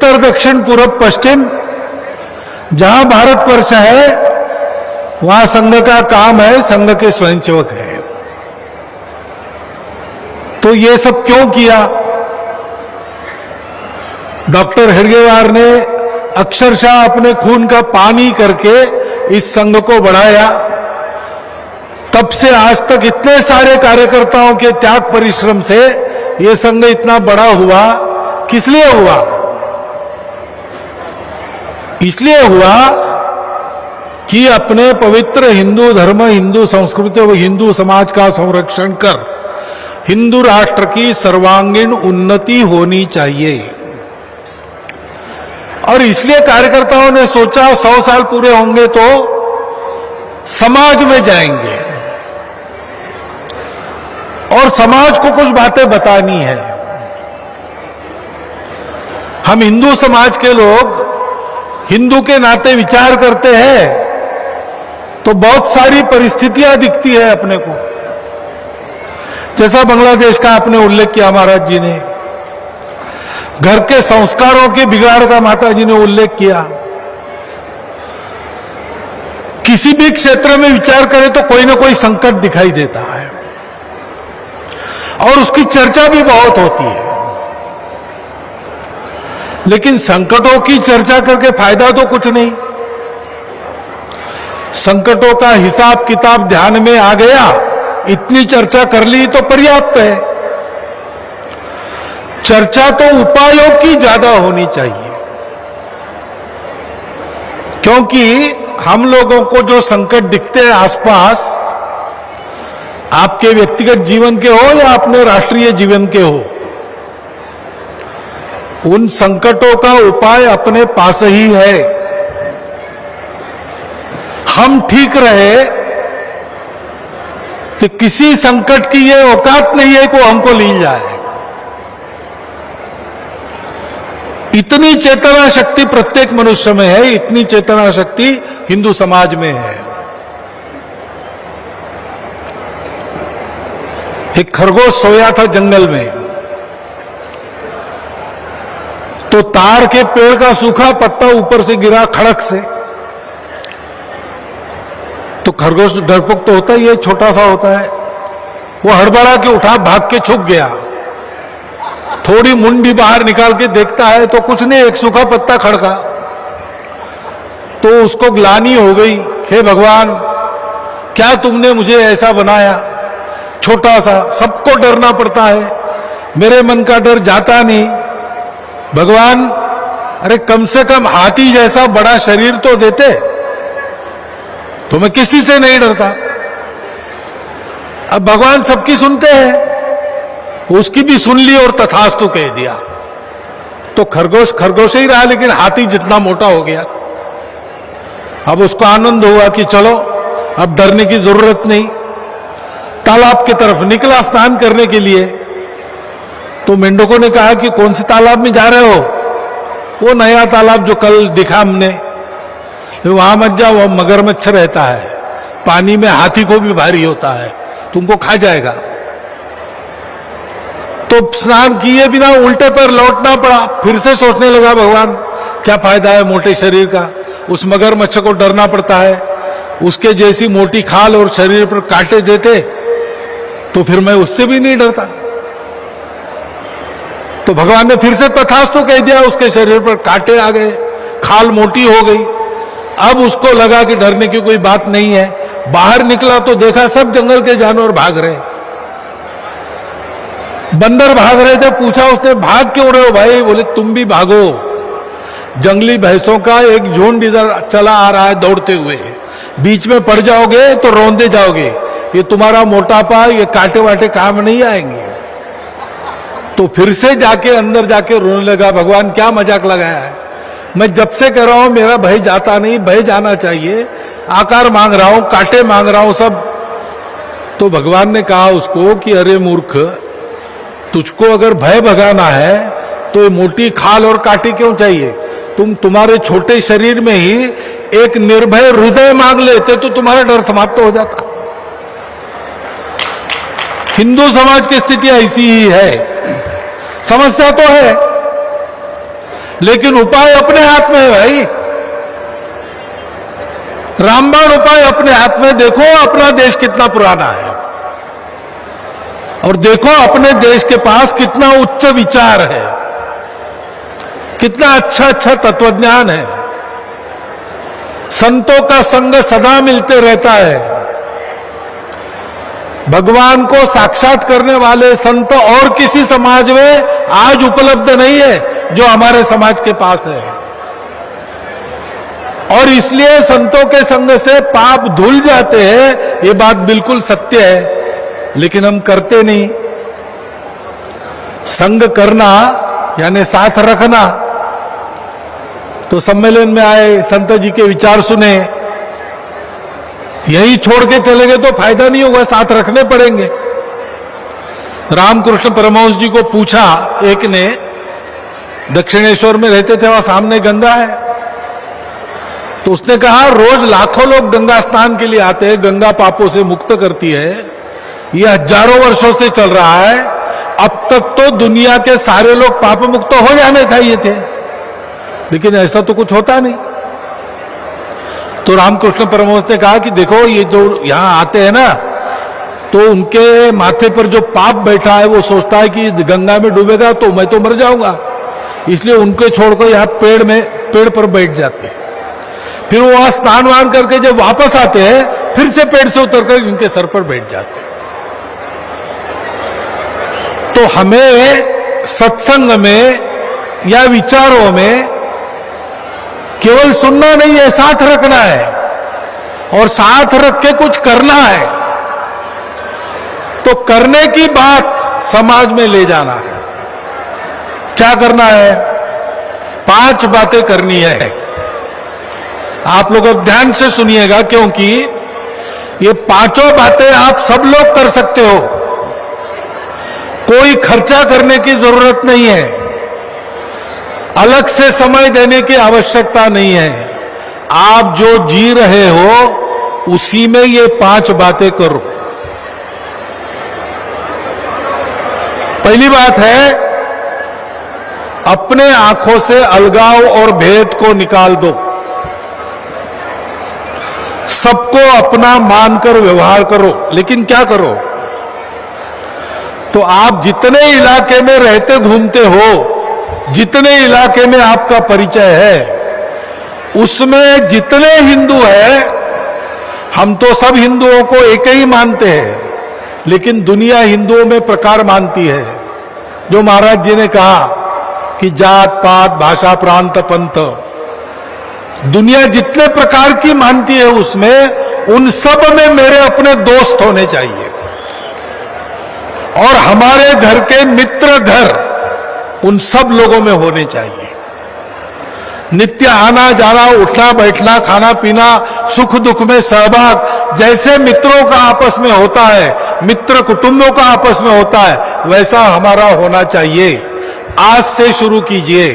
उत्तर दक्षिण पूर्व पश्चिम जहां भारतवर्ष है वहां संघ का काम है, संघ के स्वयंसेवक है। तो ये सब क्यों किया? डॉक्टर हेडगेवार ने अक्षरशः अपने खून का पानी करके इस संघ को बढ़ाया। तब से आज तक इतने सारे कार्यकर्ताओं के त्याग परिश्रम से ये संघ इतना बड़ा हुआ। किस लिए हुआ? इसलिए हुआ कि अपने पवित्र हिंदू धर्म, हिंदू संस्कृति और हिंदू समाज का संरक्षण कर हिंदू राष्ट्र की सर्वांगीण उन्नति होनी चाहिए। और इसलिए कार्यकर्ताओं ने सोचा 100 साल पूरे होंगे तो समाज में जाएंगे और समाज को कुछ बातें बतानी है। हम हिंदू समाज के लोग हिंदू के नाते विचार करते हैं तो बहुत सारी परिस्थितियां दिखती है अपने को, जैसा बांग्लादेश का आपने उल्लेख किया महाराज जी ने, घर के संस्कारों के बिगाड़ का माता जी ने उल्लेख किया। किसी भी क्षेत्र में विचार करें तो कोई ना कोई संकट दिखाई देता है और उसकी चर्चा भी बहुत होती है। लेकिन संकटों की चर्चा करके फायदा तो कुछ नहीं। संकटों का हिसाब किताब ध्यान में आ गया, इतनी चर्चा कर ली तो पर्याप्त है। चर्चा तो उपायों की ज्यादा होनी चाहिए, क्योंकि हम लोगों को जो संकट दिखते हैं आसपास, आपके व्यक्तिगत जीवन के हो या अपने राष्ट्रीय जीवन के हो, उन संकटों का उपाय अपने पास ही है। हम ठीक रहे तो किसी संकट की ये औकात नहीं है कि वो हमको लील जाए। इतनी चेतना शक्ति प्रत्येक मनुष्य में है, इतनी चेतना शक्ति हिंदू समाज में है। एक खरगोश सोया था जंगल में, तो तार के पेड़ का सूखा पत्ता ऊपर से गिरा खड़क से। तो खरगोश डरपोक तो होता ही है, छोटा सा होता है, वो हड़बड़ा के उठा, भाग के छुप गया। थोड़ी मुंडी बाहर निकाल के देखता है तो कुछ नहीं, एक सूखा पत्ता खड़का। तो उसको ग्लानि हो गई, हे भगवान क्या तुमने मुझे ऐसा बनाया, छोटा सा, सबको डरना पड़ता है, मेरे मन का डर जाता नहीं। भगवान अरे कम से कम हाथी जैसा बड़ा शरीर तो देते, तो मैं किसी से नहीं डरता। अब भगवान सबकी सुनते हैं, उसकी भी सुन ली और तथास्तु कह दिया। तो खरगोश खरगोश ही रहा, लेकिन हाथी जितना मोटा हो गया। अब उसको आनंद हुआ कि चलो अब डरने की जरूरत नहीं। तालाब की तरफ निकला स्नान करने के लिए। तो मेंढकों ने कहा कि कौन से तालाब में जा रहे हो? वो नया तालाब जो कल दिखा हमने, वहां मत जाओ, वह मगरमच्छ रहता है, पानी में हाथी को भी भारी होता है, तुमको खा जाएगा। तो स्नान किए बिना उल्टे पर लौटना पड़ा। फिर से सोचने लगा भगवान क्या फायदा है मोटे शरीर का, उस मगरमच्छ को डरना पड़ता है, उसके जैसी मोटी खाल और शरीर पर कांटे देते तो फिर मैं उससे भी नहीं डरता। तो भगवान ने फिर से तथास्तु कह दिया, उसके शरीर पर कांटे आ गए, खाल मोटी हो गई। अब उसको लगा कि डरने की कोई बात नहीं है। बाहर निकला तो देखा सब जंगल के जानवर भाग रहे, बंदर भाग रहे थे। पूछा उसने भाग क्यों रहे हो भाई? बोले तुम भी भागो, जंगली भैंसों का एक झुंड इधर चला आ रहा है दौड़ते हुए, बीच में पड़ जाओगे तो रौंदे जाओगे, ये तुम्हारा मोटापा, ये कांटे वाटे काम नहीं आएंगे। तो फिर से जाके अंदर जाके रोने लगा, भगवान क्या मजाक लगाया है, मैं जब से कह रहा हूं मेरा भय जाता नहीं, भय जाना चाहिए, आकार मांग रहा हूं, कांटे मांग रहा हूं सब। तो भगवान ने कहा उसको कि अरे मूर्ख, तुझको अगर भय भगाना है तो मोटी खाल और कांटे क्यों चाहिए? तुम्हारे छोटे शरीर में ही एक निर्भय हृदय मांग लेते तो तुम्हारा डर समाप्त हो जाता। हिंदू समाज की स्थिति ऐसी ही है। समस्या तो है, लेकिन उपाय अपने हाथ में है भाई। रामबाण उपाय अपने हाथ में। देखो अपना देश कितना पुराना है और देखो अपने देश के पास कितना उच्च विचार है, कितना अच्छा अच्छा तत्वज्ञान है। संतों का संग सदा मिलते रहता है। भगवान को साक्षात करने वाले संत और किसी समाज में आज उपलब्ध नहीं है जो हमारे समाज के पास है। और इसलिए संतों के संग से पाप धुल जाते हैं, ये बात बिल्कुल सत्य है, लेकिन हम करते नहीं। संग करना यानी साथ रखना। तो सम्मेलन में आए, संत जी के विचार सुने, यही छोड़ के चले गए तो फायदा नहीं होगा, साथ रखने पड़ेंगे। रामकृष्ण परमहंस जी को पूछा एक ने, दक्षिणेश्वर में रहते थे, वहां सामने गंगा है, तो उसने कहा रोज लाखों लोग गंगा स्नान के लिए आते हैं, गंगा पापों से मुक्त करती है, ये हजारों वर्षों से चल रहा है, अब तक तो दुनिया के सारे लोग पाप मुक्त हो जाने चाहिए थे, लेकिन ऐसा तो कुछ होता नहीं। तो रामकृष्ण परमहंस ने कहा कि देखो ये जो यहां आते हैं ना, तो उनके माथे पर जो पाप बैठा है वो सोचता है कि गंगा में डूबेगा तो मैं तो मर जाऊंगा, इसलिए उनके छोड़कर यहां पेड़ पर बैठ जाते हैं। फिर वो वहां स्नान वान करके जब वापस आते हैं फिर से पेड़ से उतरकर इनके सर पर बैठ जाते हैं। तो हमें सत्संग में या विचारों में केवल सुनना नहीं है, साथ रखना है और साथ रख के कुछ करना है। तो करने की बात समाज में ले जाना है। क्या करना है? 5 बातें करनी है। आप लोग अब ध्यान से सुनिएगा, क्योंकि ये 5 बातें आप सब लोग कर सकते हो। कोई खर्चा करने की जरूरत नहीं है, अलग से समय देने की आवश्यकता नहीं है। आप जो जी रहे हो उसी में ये 5 बातें करो। पहली बात है, अपने आंखों से अलगाव और भेद को निकाल दो। सबको अपना मानकर व्यवहार करो। लेकिन क्या करो? तो आप जितने इलाके में रहते घूमते हो, जितने इलाके में आपका परिचय है, उसमें जितने हिंदू हैं, हम तो सब हिंदुओं को एक ही मानते हैं, लेकिन दुनिया हिंदुओं में प्रकार मानती है। जो महाराज जी ने कहा कि जात पात भाषा प्रांत पंथ, दुनिया जितने प्रकार की मानती है उसमें, उन सब में मेरे अपने दोस्त होने चाहिए और हमारे घर के मित्र घर उन सब लोगों में होने चाहिए। नित्य आना जाना, उठना बैठना, खाना पीना, सुख दुख में सहभाग, जैसे मित्रों का आपस में होता है, मित्र कुटुंबों का आपस में होता है, वैसा हमारा होना चाहिए। आज से शुरू कीजिए।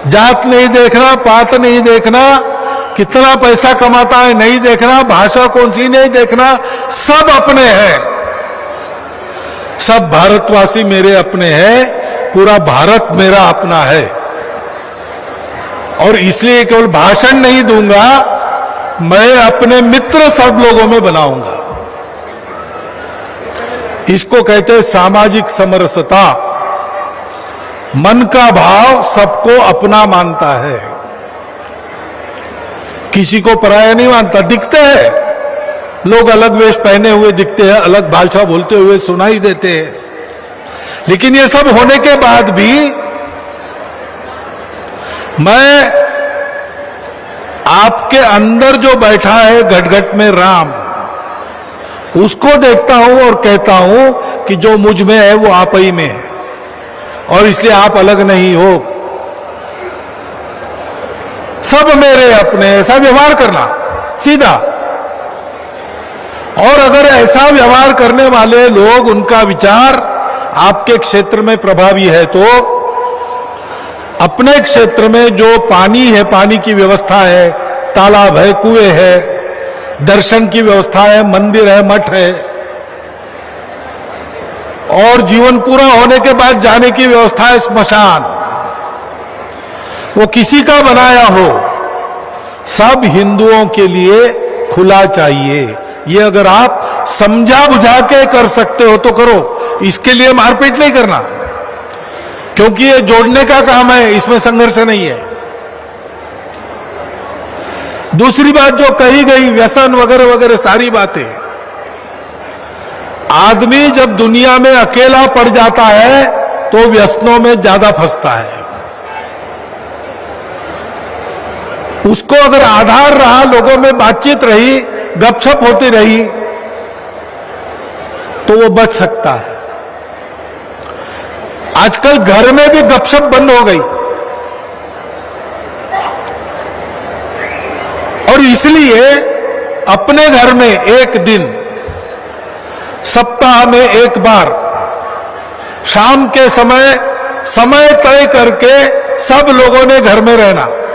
जात नहीं देखना, पात नहीं देखना, कितना पैसा कमाता है नहीं देखना, भाषा कौन सी नहीं देखना, सब अपने हैं। सब भारतवासी मेरे अपने हैं, पूरा भारत मेरा अपना है। और इसलिए केवल भाषण नहीं दूंगा, मैं अपने मित्र सब लोगों में बनाऊंगा। इसको कहते हैं सामाजिक समरसता। मन का भाव सबको अपना मानता है, किसी को पराया नहीं मानता। दिखते हैं लोग अलग वेश पहने हुए दिखते हैं, अलग भाषा बोलते हुए सुनाई देते हैं, लेकिन ये सब होने के बाद भी मैं आपके अंदर जो बैठा है घट-घट में राम, उसको देखता हूं और कहता हूं कि जो मुझ में है वो आप ही में है, और इसलिए आप अलग नहीं हो। सब मेरे अपने, ऐसा व्यवहार करना सीधा। और अगर ऐसा व्यवहार करने वाले लोग, उनका विचार आपके क्षेत्र में प्रभावी है, तो अपने क्षेत्र में जो पानी है, पानी की व्यवस्था है, तालाब है, कुएं है, दर्शन की व्यवस्था है, मंदिर है, मठ है, और जीवन पूरा होने के बाद जाने की व्यवस्था है स्मशान, वो किसी का बनाया हो, सब हिंदुओं के लिए खुला चाहिए। ये अगर आप समझा बुझा के कर सकते हो तो करो, इसके लिए मारपीट नहीं करना, क्योंकि ये जोड़ने का काम है, इसमें संघर्ष नहीं है। दूसरी बात जो कही गई, व्यसन वगैरह वगैरह सारी बातें, आदमी जब दुनिया में अकेला पड़ जाता है तो व्यसनों में ज्यादा फंसता है। उसको अगर आधार रहा, लोगों में बातचीत रही, गपशप होती रही, तो वो बच सकता है। आजकल घर में भी गपशप बंद हो गई, और इसलिए अपने घर में एक दिन, सप्ताह में एक बार, शाम के समय तय करके सब लोगों ने घर में रहना।